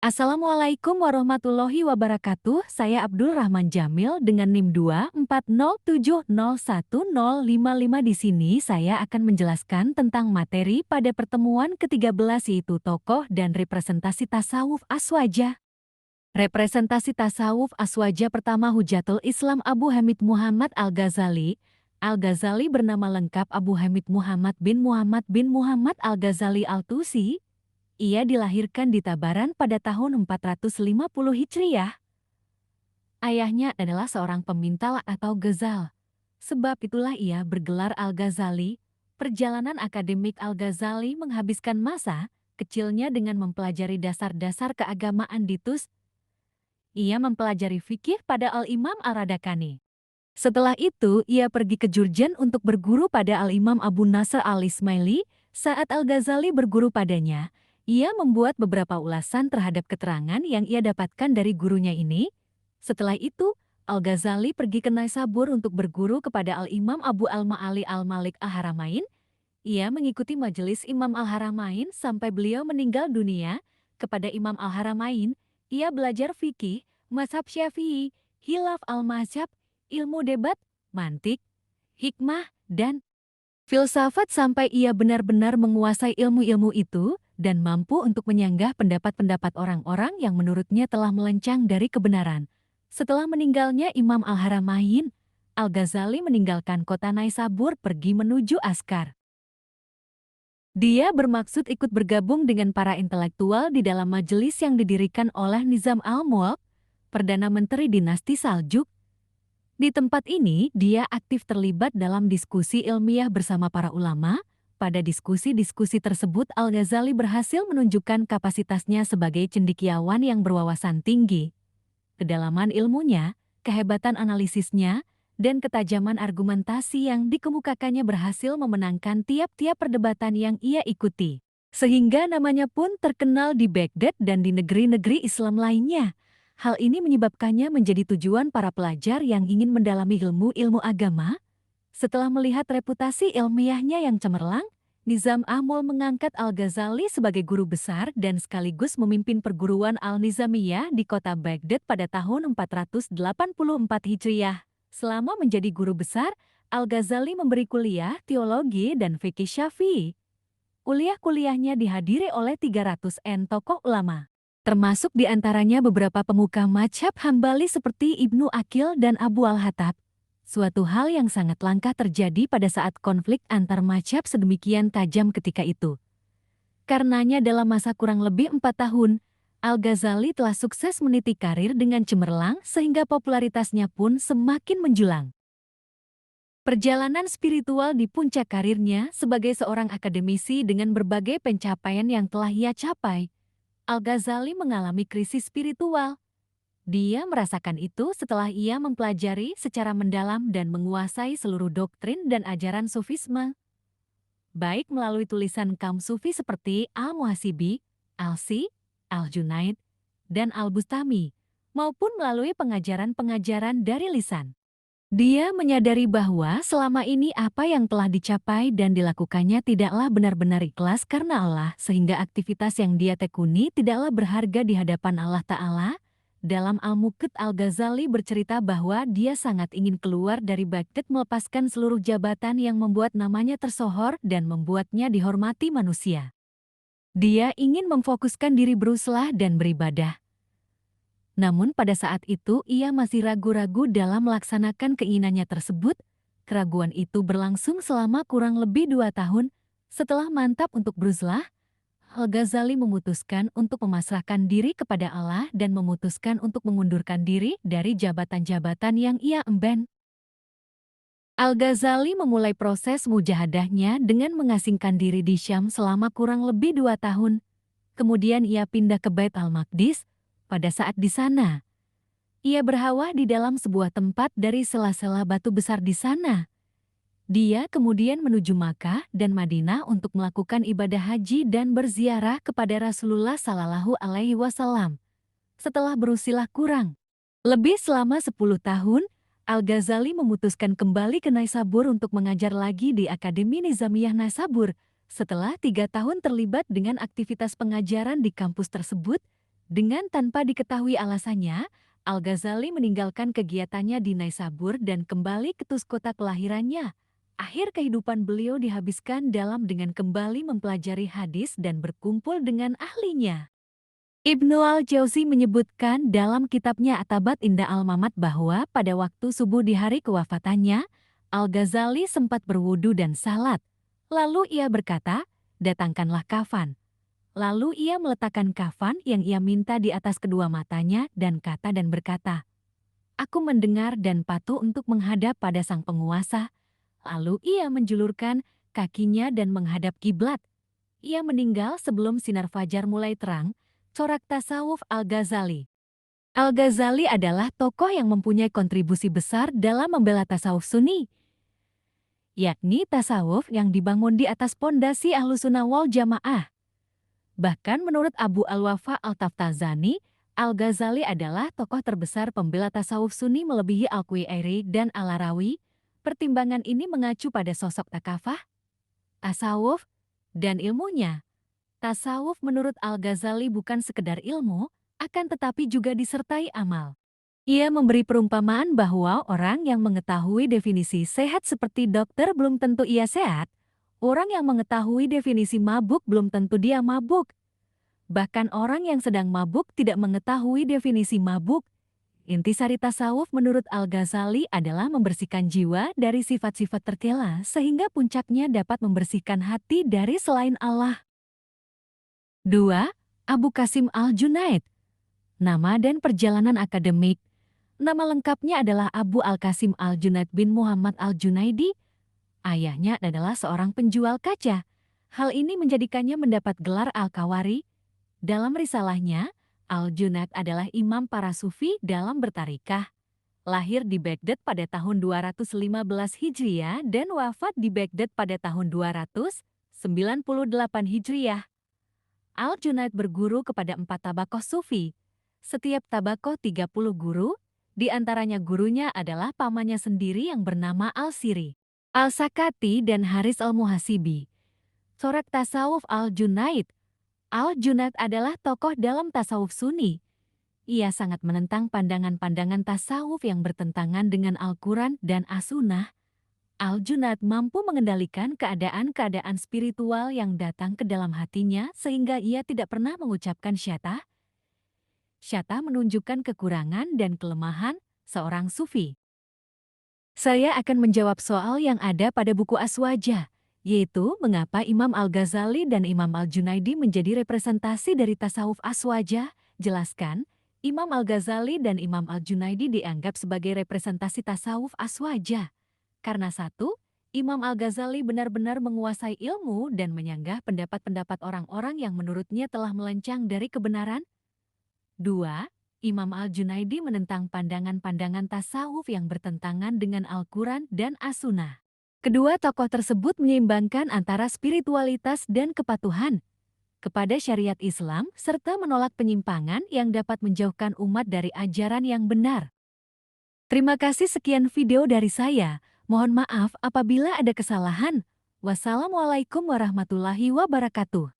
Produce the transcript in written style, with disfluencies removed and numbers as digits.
Assalamualaikum warahmatullahi wabarakatuh. Saya Abdul Rahman Jamil dengan NIM 240701055. Di sini saya akan menjelaskan tentang materi pada pertemuan ke-13 yaitu tokoh dan representasi tasawuf aswaja. Representasi tasawuf aswaja pertama Hujatul Islam Abu Hamid Muhammad Al-Ghazali. Al-Ghazali bernama lengkap Abu Hamid Muhammad bin Muhammad Al-Ghazali Al-Tusi. Ia dilahirkan di Tabaran pada tahun 450 Hijriah. Ayahnya adalah seorang pemintal atau ghazal. Sebab itulah ia bergelar Al-Ghazali. Perjalanan akademik Al-Ghazali menghabiskan masa kecilnya dengan mempelajari dasar-dasar keagamaan di Tus. Ia mempelajari fikih pada Al-Imam Ar-Radakani. Setelah itu, ia pergi ke Jurjan untuk berguru pada Al-Imam Abu Nasr Al-Ismaili. Saat Al-Ghazali berguru padanya, ia membuat beberapa ulasan terhadap keterangan yang ia dapatkan dari gurunya ini. Setelah itu, Al-Ghazali pergi ke Naisabur untuk berguru kepada Al-Imam Abu Al-Ma'ali Al-Malik Al-Haramain. Ia mengikuti majelis Imam Al-Haramain sampai beliau meninggal dunia. Kepada Imam Al-Haramain, ia belajar fikih, mazhab Syafi'i, khilaf al-mazhab, ilmu debat, mantik, hikmah, dan filsafat sampai ia benar-benar menguasai ilmu-ilmu itu dan mampu untuk menyanggah pendapat-pendapat orang-orang yang menurutnya telah melencang dari kebenaran. Setelah meninggalnya Imam Al-Haramain, Al-Ghazali meninggalkan kota Naisabur pergi menuju Askar. Dia bermaksud ikut bergabung dengan para intelektual di dalam majelis yang didirikan oleh Nizam al-Mulk, Perdana Menteri dinasti Saljuk. Di tempat ini, dia aktif terlibat dalam diskusi ilmiah bersama para ulama. Pada diskusi-diskusi tersebut, Al-Ghazali berhasil menunjukkan kapasitasnya sebagai cendekiawan yang berwawasan tinggi. Kedalaman ilmunya, kehebatan analisisnya, dan ketajaman argumentasi yang dikemukakannya berhasil memenangkan tiap-tiap perdebatan yang ia ikuti. Sehingga namanya pun terkenal di Baghdad dan di negeri-negeri Islam lainnya. Hal ini menyebabkannya menjadi tujuan para pelajar yang ingin mendalami ilmu-ilmu agama. Setelah melihat reputasi ilmiahnya yang cemerlang, Nizam al-Mulk mengangkat Al-Ghazali sebagai guru besar dan sekaligus memimpin perguruan Al-Nizamiyah di kota Baghdad pada tahun 484 Hijriah. Selama menjadi guru besar, Al-Ghazali memberi kuliah teologi dan fikih Syafi'i. Kuliah-kuliahnya dihadiri oleh 300 tokoh ulama, termasuk di antaranya beberapa pemuka mazhab Hambali seperti Ibnu Aqil dan Abu Al-Hattab. Suatu hal yang sangat langka terjadi pada saat konflik antar mazhab sedemikian tajam ketika itu. Karenanya dalam masa kurang lebih 4 tahun, Al-Ghazali telah sukses meniti karir dengan cemerlang sehingga popularitasnya pun semakin menjulang. Perjalanan spiritual di puncak karirnya sebagai seorang akademisi dengan berbagai pencapaian yang telah ia capai, Al-Ghazali mengalami krisis spiritual. Dia merasakan itu setelah ia mempelajari secara mendalam dan menguasai seluruh doktrin dan ajaran Sufisme. Baik melalui tulisan kaum Sufi seperti Al-Muhasibi, Al-Si, Al-Junaid, dan Al-Bustami, maupun melalui pengajaran-pengajaran dari lisan. Dia menyadari bahwa selama ini apa yang telah dicapai dan dilakukannya tidaklah benar-benar ikhlas karena Allah, sehingga aktivitas yang dia tekuni tidaklah berharga di hadapan Allah Ta'ala. Dalam Al-Muqit, Al-Ghazali bercerita bahwa dia sangat ingin keluar dari Baghdad melepaskan seluruh jabatan yang membuat namanya tersohor dan membuatnya dihormati manusia. Dia ingin memfokuskan diri berusaha dan beribadah. Namun pada saat itu ia masih ragu-ragu dalam melaksanakan keinginannya tersebut. Keraguan itu berlangsung selama kurang lebih 2 tahun. Setelah mantap untuk berusaha, Al-Ghazali memutuskan untuk memasrahkan diri kepada Allah dan memutuskan untuk mengundurkan diri dari jabatan-jabatan yang ia emban. Al-Ghazali memulai proses mujahadahnya dengan mengasingkan diri di Syam selama kurang lebih 2 tahun. Kemudian ia pindah ke Bait al-Maqdis. Pada saat di sana, ia berhawah di dalam sebuah tempat dari sela-sela batu besar di sana. Dia kemudian menuju Makkah dan Madinah untuk melakukan ibadah haji dan berziarah kepada Rasulullah Shallallahu Alaihi Wasallam. Setelah berusilah kurang lebih selama 10 tahun, Al-Ghazali memutuskan kembali ke Naisabur untuk mengajar lagi di Akademi Nizamiyah Naisabur. Setelah 3 tahun terlibat dengan aktivitas pengajaran di kampus tersebut, Dengan tanpa diketahui alasannya, Al-Ghazali meninggalkan kegiatannya di Naisabur dan kembali ke kota kelahirannya. Akhir kehidupan beliau dihabiskan dalam dengan kembali mempelajari hadis dan berkumpul dengan ahlinya. Ibnu al-Jauzi menyebutkan dalam kitabnya Atabat Indah Al-Mamat bahwa pada waktu subuh di hari kewafatannya, Al-Ghazali sempat berwudu dan salat. Lalu ia berkata, "Datangkanlah kafan." Lalu ia meletakkan kafan yang ia minta di atas kedua matanya dan berkata, "Aku mendengar dan patuh untuk menghadap pada sang penguasa." Lalu ia menjulurkan kakinya dan menghadap kiblat. Ia meninggal sebelum sinar fajar mulai terang. Corak tasawuf Al-Ghazali. Al-Ghazali adalah tokoh yang mempunyai kontribusi besar dalam membela tasawuf Sunni, yakni tasawuf yang dibangun di atas pondasi Ahlussunnah wal Jamaah. Bahkan menurut Abu Al-Wafa Al-Taftazani, Al-Ghazali adalah tokoh terbesar pembela tasawuf Sunni melebihi Al-Quwairi dan Al-Arawi. Pertimbangan ini mengacu pada sosok takafah, tasawuf, dan ilmunya. Tasawuf menurut Al-Ghazali bukan sekedar ilmu, akan tetapi juga disertai amal. Ia memberi perumpamaan bahwa orang yang mengetahui definisi sehat seperti dokter belum tentu ia sehat. Orang yang mengetahui definisi mabuk belum tentu dia mabuk. Bahkan orang yang sedang mabuk tidak mengetahui definisi mabuk. Intisari tasawuf menurut Al-Ghazali adalah membersihkan jiwa dari sifat-sifat tercela sehingga puncaknya dapat membersihkan hati dari selain Allah. 2. Abu Qasim Al-Junaid. Nama dan perjalanan akademik. Nama lengkapnya adalah Abu Al-Qasim Al-Junaid bin Muhammad Al-Junaidi. Ayahnya adalah seorang penjual kaca. Hal ini menjadikannya mendapat gelar Al-Kawari. Dalam risalahnya, Al-Junaid adalah imam para sufi dalam bertarikah. Lahir di Baghdad pada tahun 215 Hijriah dan wafat di Baghdad pada tahun 298 Hijriah. Al-Junaid berguru kepada 4 tabakoh sufi. Setiap tabakoh 30 guru, di antaranya gurunya adalah pamannya sendiri yang bernama Al-Siri, Al-Sakati dan Haris Al-Muhasibi. Corak tasawuf Al-Junaid. Al-Junaid adalah tokoh dalam tasawuf Sunni. Ia sangat menentang pandangan-pandangan tasawuf yang bertentangan dengan Al-Quran dan As-Sunnah. Al-Junaid mampu mengendalikan keadaan-keadaan spiritual yang datang ke dalam hatinya sehingga ia tidak pernah mengucapkan syatah. Syatah menunjukkan kekurangan dan kelemahan seorang sufi. Saya akan menjawab soal yang ada pada buku Aswaja, yaitu mengapa Imam Al-Ghazali dan Imam Al-Junaidi menjadi representasi dari tasawuf Aswaja. Jelaskan, Imam Al-Ghazali dan Imam Al-Junaidi dianggap sebagai representasi tasawuf Aswaja. Karena satu, Imam Al-Ghazali benar-benar menguasai ilmu dan menyanggah pendapat-pendapat orang-orang yang menurutnya telah melencang dari kebenaran. 2. Imam Al-Junaidi menentang pandangan-pandangan tasawuf yang bertentangan dengan Al-Quran dan As-Sunnah. Kedua tokoh tersebut menyeimbangkan antara spiritualitas dan kepatuhan kepada syariat Islam serta menolak penyimpangan yang dapat menjauhkan umat dari ajaran yang benar. Terima kasih, sekian video dari saya. Mohon maaf apabila ada kesalahan. Wassalamualaikum warahmatullahi wabarakatuh.